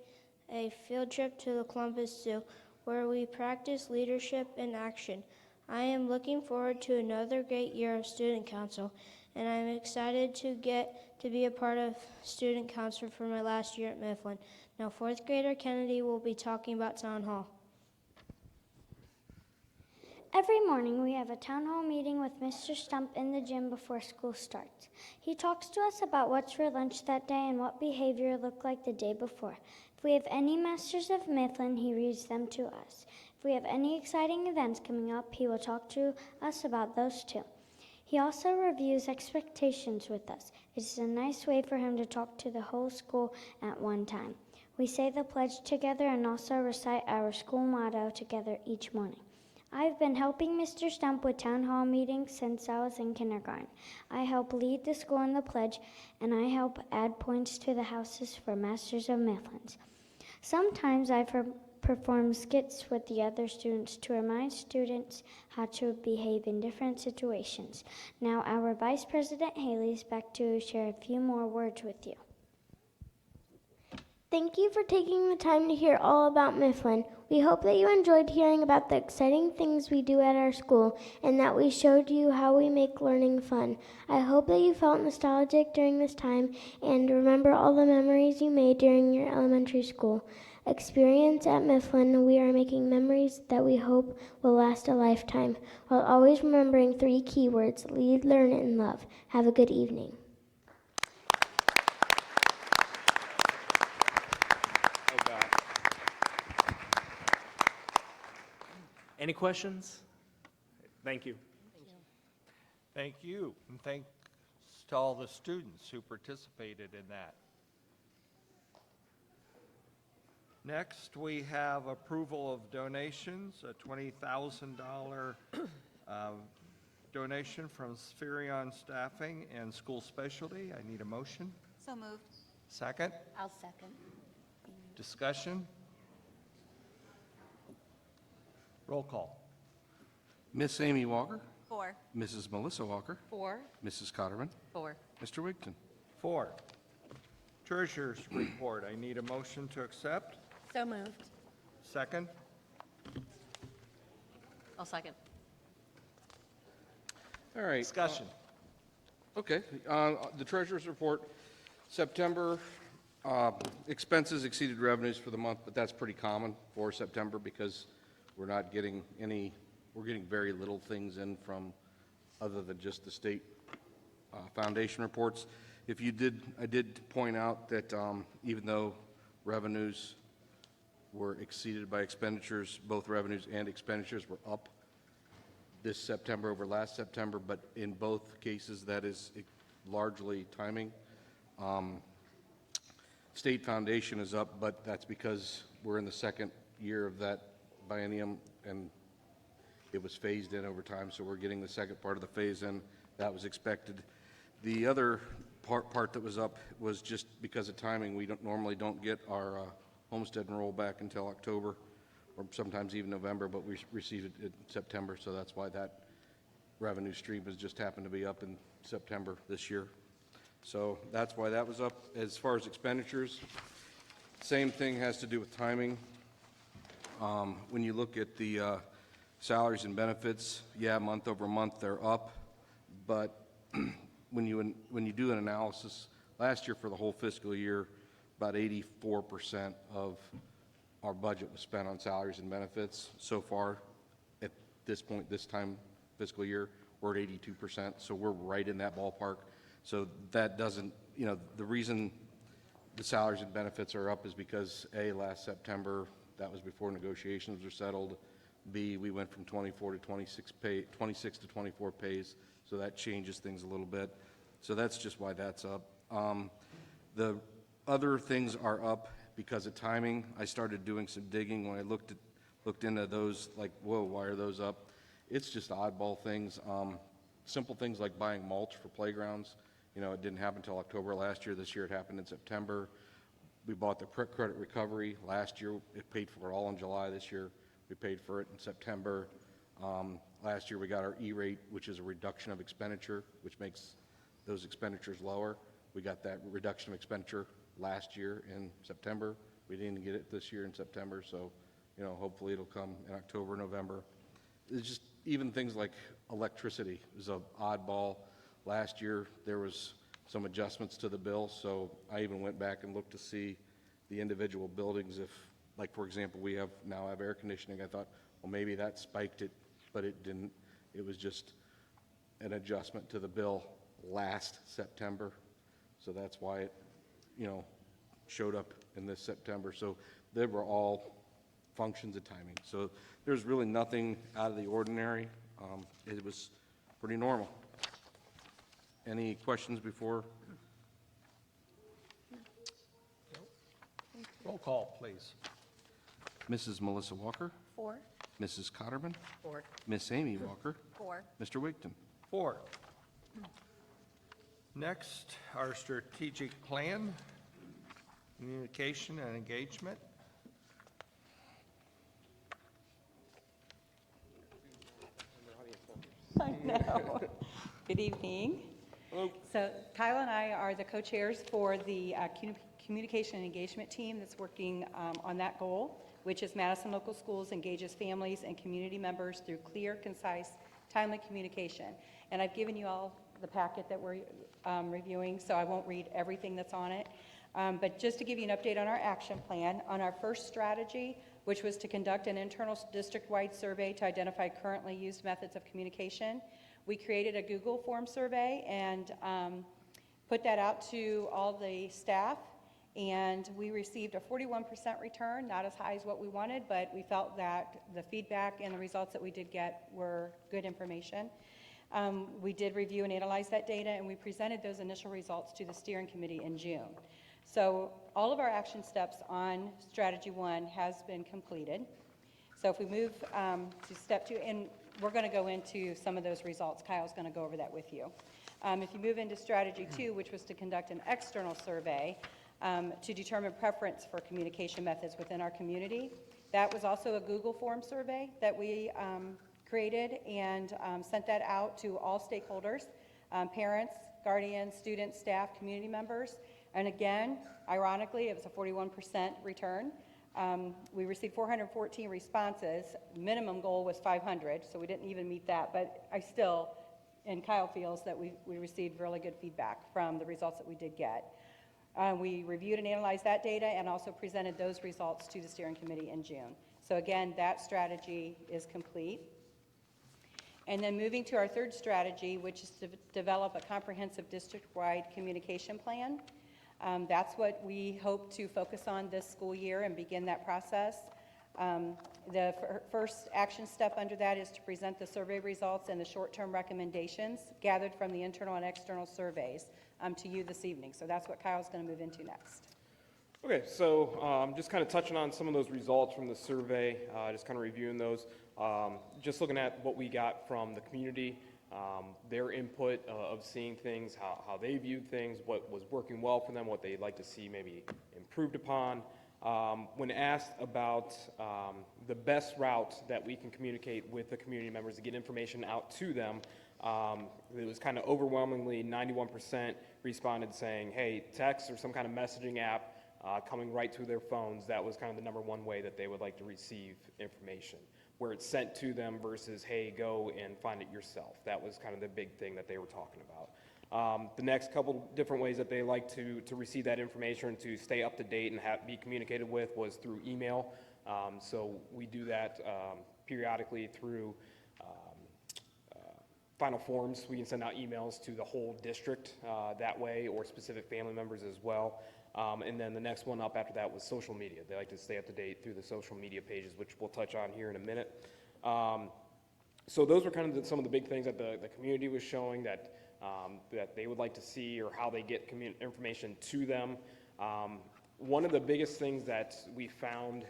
a field trip to the Columbus Zoo where we practiced leadership in action. I am looking forward to another great year of student council, and I'm excited to get to be a part of student council for my last year at Mifflin. Now, fourth grader Kennadi will be talking about Town Hall. Every morning we have a town hall meeting with Mr. Stump in the gym before school starts. He talks to us about what's for lunch that day and what behavior looked like the day before. If we have any Masters of Mifflin, he reads them to us. If we have any exciting events coming up, he will talk to us about those too. He also reviews expectations with us. It's a nice way for him to talk to the whole school at one time. We say the pledge together and also recite our school motto together each morning. I've been helping Mr. Stump with town hall meetings since I was in kindergarten. I help lead the school in the pledge, and I help add points to the houses for Masters of Mifflins. Sometimes I perform skits with the other students to remind students how to behave in different situations. Now our Vice President Hailey is back to share a few more words with you. Thank you for taking the time to hear all about Mifflin. We hope that you enjoyed hearing about the exciting things we do at our school and that we showed you how we make learning fun. I hope that you felt nostalgic during this time and remember all the memories you made during your elementary school experience at Mifflin. We are making memories that we hope will last a lifetime, while always remembering 3 keywords: lead, learn, and love. Have a good evening. Any questions? Thank you. Thank you, and thanks to all the students who participated in that. Next, we have approval of donations, a $20,000 donation from Spherion Staffing and School Specialty. I need a motion. So moved. Second? I'll second. Discussion? Roll call. Miss Amy Walker, 4. Mrs. Melissa Walker, 4. Mrs. Cotterman, 4. Mr. Wigton. 4. Treasurer's report. I need a motion to accept. So moved. Second? I'll second. All right. Discussion. Okay, the treasurer's report, September, expenses exceeded revenues for the month, but that's pretty common for September because we're not getting we're getting very little things in from other than just the state foundation reports. I did point out that even though revenues were exceeded by expenditures, both revenues and expenditures were up this September over last September, but in both cases that is largely timing. State foundation is up, but that's because we're in the second year of that biennium and it was phased in over time, so we're getting the second part of the phase in. That was expected. The other part that was up was just because of timing. We normally don't get our homestead rollback until October or sometimes even November, but we received it in September, so that's why that revenue stream has just happened to be up in September this year. So that's why that was up. As far as expenditures, same thing has to do with timing. When you look at the salaries and benefits, yeah, month over month they're up, but when you do an analysis, last year for the whole fiscal year, about 84% of our budget was spent on salaries and benefits. So far, at this point, this time fiscal year, we're at 82%, so we're right in that ballpark. So that doesn't, the reason the salaries and benefits are up is because A, last September, that was before negotiations were settled. B, we went from 24 to 26 to 24 pays, so that changes things a little bit. So that's just why that's up. The other things are up because of timing. I started doing some digging when I looked into those, like, whoa, why are those up? It's just oddball things. Simple things like buying mulch for playgrounds. It didn't happen until October last year. This year it happened in September. We bought the credit recovery. Last year it paid for it all in July. This year we paid for it in September. Last year we got our E-rate, which is a reduction of expenditure, which makes those expenditures lower. We got that reduction of expenditure last year in September. We didn't get it this year in September, so hopefully it'll come in October, November. It's just even things like electricity is an oddball. Last year there was some adjustments to the bill, so I even went back and looked to see the individual buildings. If, like, for example, we now have air conditioning, I thought, well, maybe that spiked it but it didn't. It was just an adjustment to the bill last September. So that's why it, showed up in this September. So they were all functions of timing. So there's really nothing out of the ordinary. It was pretty normal. Any questions before? Roll call, please. Mrs. Melissa Walker, 4. Mrs. Cotterman, 4. Miss Amy Walker, 4. Mr. Wigton. 4. Next, our strategic plan, communication and engagement. I know. Good evening. So Kyle and I are the co-chairs for the communication and engagement team that's working on that goal, which is Madison Local Schools engages families and community members through clear, concise, timely communication. And I've given you all the packet that we're reviewing, so I won't read everything that's on it. But just to give you an update on our action plan, on our first strategy, which was to conduct an internal district-wide survey to identify currently used methods of communication, we created a Google form survey and put that out to all the staff, and we received a 41% return, not as high as what we wanted, but we felt that the feedback and the results that we did get were good information. We did review and analyze that data, and we presented those initial results to the steering committee in June. So all of our action steps on strategy 1 has been completed. So if we move to step 2, and we're going to go into some of those results. Kyle's going to go over that with you. If you move into strategy 2, which was to conduct an external survey to determine preference for communication methods within our community, that was also a Google form survey that we created and sent that out to all stakeholders, parents, guardians, students, staff, community members. And again, ironically, it was a 41% return. We received 414 responses. Minimum goal was 500, so we didn't even meet that. But I still, and Kyle feels that we received really good feedback from the results that we did get. We reviewed and analyzed that data and also presented those results to the steering committee in June. So again, that strategy is complete. And then moving to our third strategy, which is to develop a comprehensive district-wide communication plan. That's what we hope to focus on this school year and begin that process. The first action step under that is to present the survey results and the short-term recommendations gathered from the internal and external surveys to you this evening. So that's what Kyle's going to move into next. Okay, so just kind of touching on some of those results from the survey, just kind of reviewing those. Just looking at what we got from the community, their input of seeing things, how they viewed things, what was working well for them, what they'd like to see maybe improved upon. When asked about the best route that we can communicate with the community members to get information out to them, it was kind of overwhelmingly 91% responded saying, hey, text or some kind of messaging app coming right to their phones, that was kind of the number one way that they would like to receive information, where it's sent to them versus, hey, go and find it yourself. That was kind of the big thing that they were talking about. The next couple different ways that they like to receive that information, to stay up to date and be communicated with, was through email. So we do that periodically through final forms. We can send out emails to the whole district that way, or specific family members as well. And then the next one up after that was social media. They like to stay up to date through the social media pages, which we'll touch on here in a minute. So those were kind of some of the big things that the community was showing that they would like to see, or how they get information to them. One of the biggest things that we found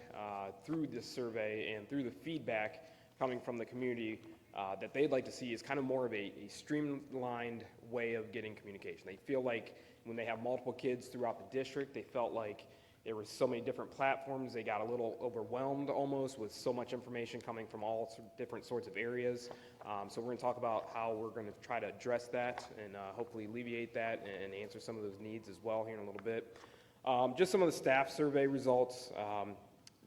through this survey and through the feedback coming from the community that they'd like to see is kind of more of a streamlined way of getting communication. They feel like when they have multiple kids throughout the district, they felt like there were so many different platforms, they got a little overwhelmed almost with so much information coming from all different sorts of areas. So we're going to talk about how we're going to try to address that and hopefully alleviate that and answer some of those needs as well here in a little bit. Just some of the staff survey results,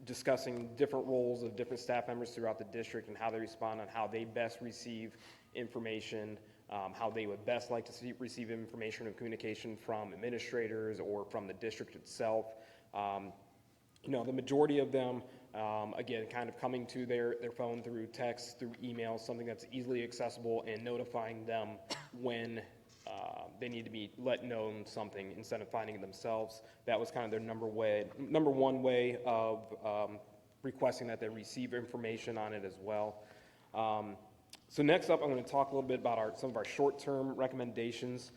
discussing different roles of different staff members throughout the district and how they respond on how they best receive information, how they would best like to receive information or communication from administrators or from the district itself. The majority of them Again, kind of coming to their phone through text, through email, something that's easily accessible, and notifying them when they need to be let know something instead of finding it themselves. That was kind of their number one way of requesting that they receive information on it as well. So next up, I'm going to talk a little bit about some of our short-term recommendations.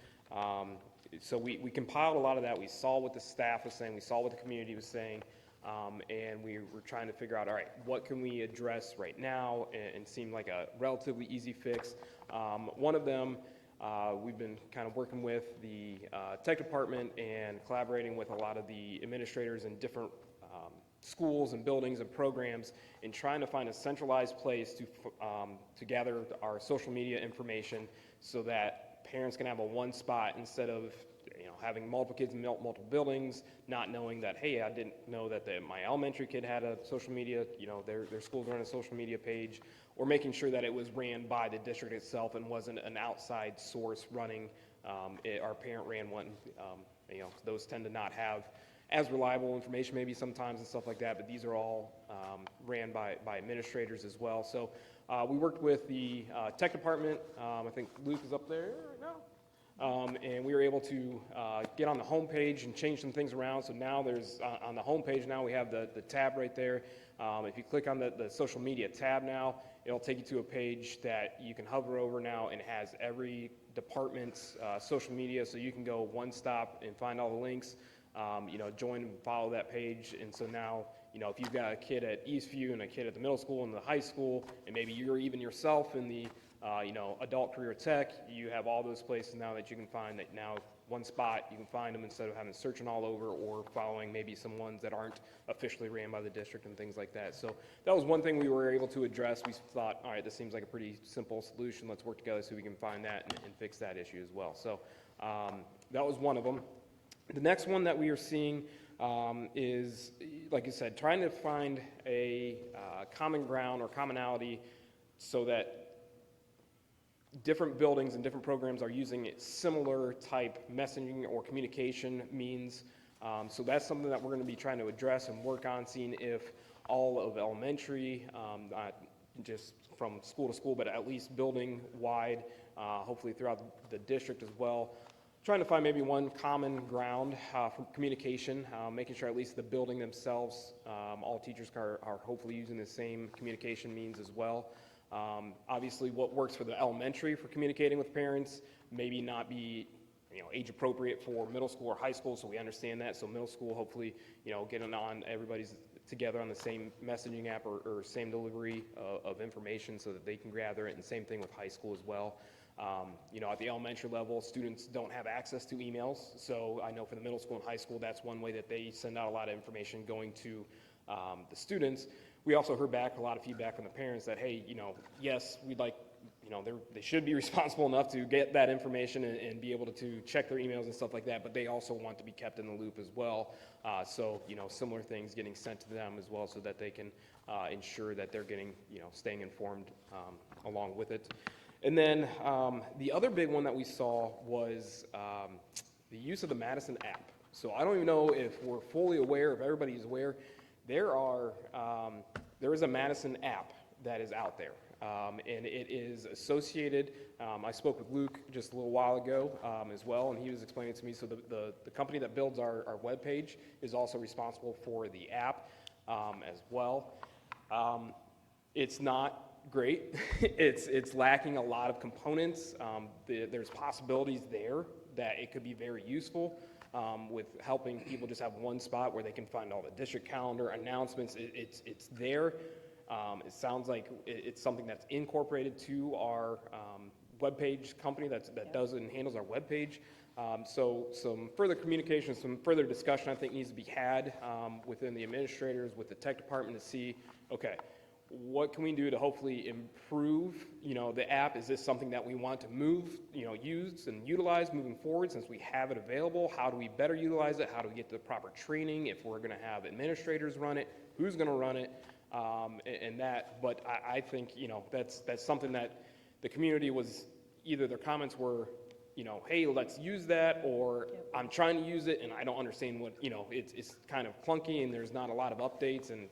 So we compiled a lot of that. We saw what the staff was saying. We saw what the community was saying. And we were trying to figure out, all right, what can we address right now and seem like a relatively easy fix. One of them, we've been kind of working with the tech department and collaborating with a lot of the administrators in different schools and buildings and programs and trying to find a centralized place to gather our social media information so that parents can have a one spot instead of having multiple kids in multiple buildings, not knowing that, hey, I didn't know that my elementary kid had a social media, their school's running a social media page, or making sure that it was ran by the district itself and wasn't an outside source running. Our parent ran one, those tend to not have as reliable information maybe sometimes and stuff like that, but these are all ran by administrators as well. So we worked with the tech department. I think Luke is up there right now. And we were able to get on the home page and change some things around. So now there's, on the home page now we have the tab right there. If you click on the social media tab now, it'll take you to a page that you can hover over now and has every department's social media. So you can go one stop and find all the links, join and follow that page. And so now, if you've got a kid at Eastview and a kid at the middle school and the high school, and maybe you're even yourself in the adult career tech, you have all those places now that you can find that now one spot, you can find them instead of having to searching all over or following maybe some ones that aren't officially ran by the district and things like that. So that was one thing we were able to address. We thought, all right, this seems like a pretty simple solution. Let's work together so we can find that and fix that issue as well. So that was one of them. The next one that we are seeing is, like I said, trying to find a common ground or commonality so that different buildings and different programs are using similar type messaging or communication means. So that's something that we're going to be trying to address and work on, seeing if all of elementary, not just from school to school, but at least building wide, hopefully throughout the district as well. Trying to find maybe one common ground for communication, making sure at least the building themselves, all teachers are hopefully using the same communication means as well. Obviously what works for the elementary for communicating with parents maybe not be age appropriate for middle school or high school, so we understand that. So middle school, hopefully, getting on, everybody's together on the same messaging app or same delivery of information so that they can gather it, and same thing with high school as well. At the elementary level, students don't have access to emails, so I know for the middle school and high school, that's one way that they send out a lot of information going to the students. We also heard back a lot of feedback from the parents that, hey, yes, we'd like, they should be responsible enough to get that information and be able to check their emails and stuff like that, but they also want to be kept in the loop as well. So, similar things getting sent to them as well so that they can ensure that they're getting, staying informed along with it. And then the other big one that we saw was the use of the Madison app. So I don't even know if we're fully aware, if everybody's aware, there is a Madison app that is out there, and it is associated. I spoke with Luke just a little while ago as well, and he was explaining it to me. So the company that builds our webpage is also responsible for the app as well. It's not great. It's lacking a lot of components. There's possibilities there that it could be very useful. With helping people just have one spot where they can find all the district calendar announcements. It's there. It sounds like it's something that's incorporated to our webpage company that does and handles our webpage. So some further communication, some further discussion I think needs to be had within the administrators, with the tech department to see, okay, what can we do to hopefully improve, the app? Is this something that we want to move, use and utilize moving forward since we have it available? How do we better utilize it? How do we get the proper training? If we're going to have administrators run it, who's going to run it? And that, but I think, that's something that the community was, either their comments were hey, let's use that, or I'm trying to use it and I don't understand what, it's kind of clunky and there's not a lot of updates and,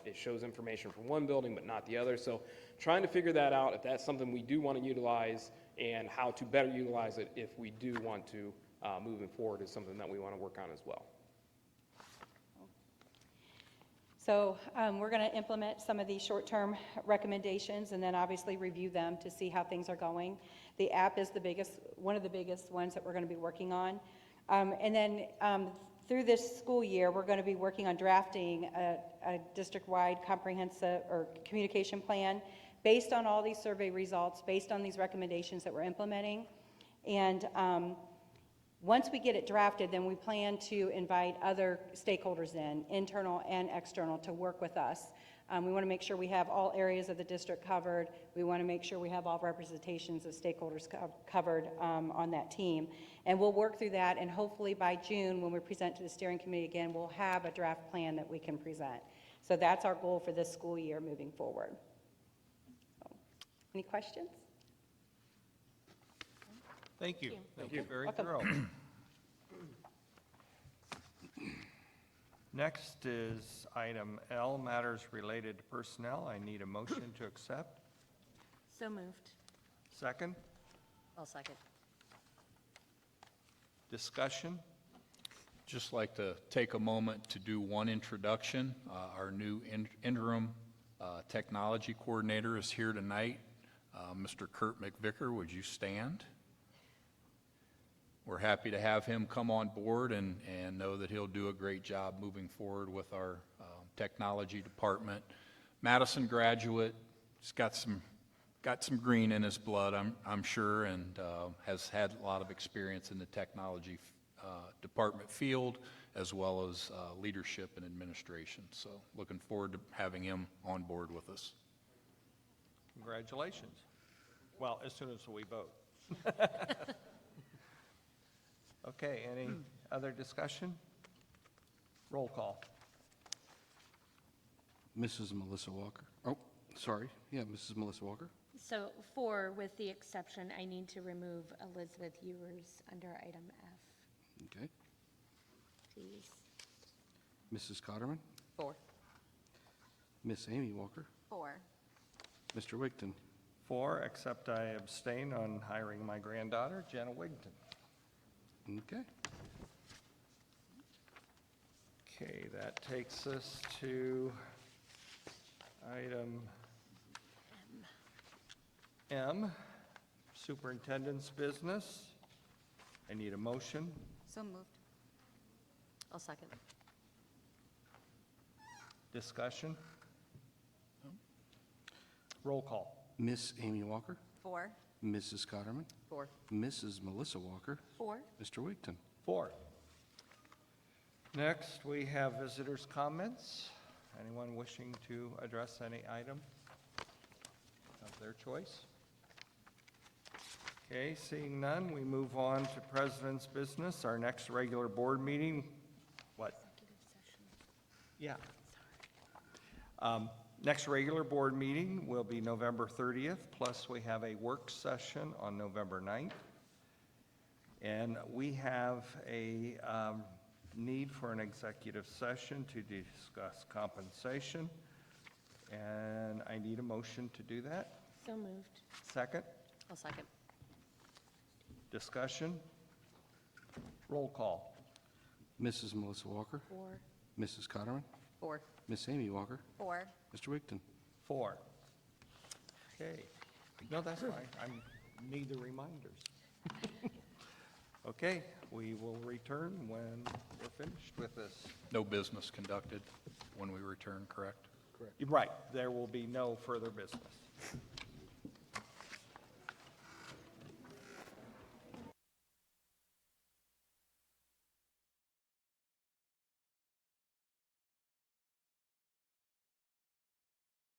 it shows information from one building but not the other. So trying to figure that out, if that's something we do want to utilize and how to better utilize it if we do want to moving forward is something that we want to work on as well. So we're going to implement some of these short-term recommendations and then obviously review them to see how things are going. The app is one of the biggest ones that we're going to be working on. And then through this school year, we're going to be working on drafting a district-wide comprehensive or communication plan based on all these survey results, based on these recommendations that we're implementing. And once we get it drafted, then we plan to invite other stakeholders in, internal and external, to work with us. We want to make sure we have all areas of the district covered. We want to make sure we have all representations of stakeholders covered on that team. And we'll work through that, and hopefully by June, when we present to the steering committee again, we'll have a draft plan that we can present. So that's our goal for this school year moving forward. So, any questions? Thank you. Thank you. Very Welcome. thorough. Next is item L, matters related to personnel. I need a motion to accept. So moved. Second, I'll second. discussion. Just like to take a moment to do one introduction. Our new interim technology coordinator is here tonight. Mr. Kurt McVicker, would you stand? We're happy to have him come on board and know that he'll do a great job moving forward with our technology department. Madison graduate, he's got some green in his blood, I'm sure, and has had a lot of experience in the technology department field, as well as leadership and administration. So looking forward to having him on board with us. Congratulations. Well, as soon as we vote. Okay, any other discussion? Roll call. Mrs. Melissa Walker. Oh, sorry. Yeah, Mrs. Melissa Walker. So with the exception, I need to remove Elizabeth Ewers under item F, Okay. please. Mrs. Cotterman. 4. Miss Amy Walker. 4. Mr. Wigton. 4, except I abstain on hiring my granddaughter, Jenna Wigton. Okay. Okay, that takes us to item M, superintendent's business. I need a motion. So moved. I'll second. Discussion. Roll call. Miss Amy Walker. 4. Mrs. Cotterman. 4. Mrs. Melissa Walker. 4. Mr. Wigton. 4. Next, we have visitors' comments. Anyone wishing to address any item of their choice? Okay, seeing none, we move on to president's business. Our next regular board meeting. What? Yeah. Next regular board meeting will be November 30th, plus we have a work session on November 9th. And we have a need for an executive session to discuss compensation. And I need a motion to do that. So moved. Second, I'll second. discussion. Roll call. Mrs. Melissa Walker. 4. Mrs. Cotterman. 4. Miss Amy Walker. 4. Mr. Wigton. 4. Okay. No, that's fine. I need the reminders. Okay, we will return when we're finished with this. No business conducted when we return, correct? Right, there will be no further business.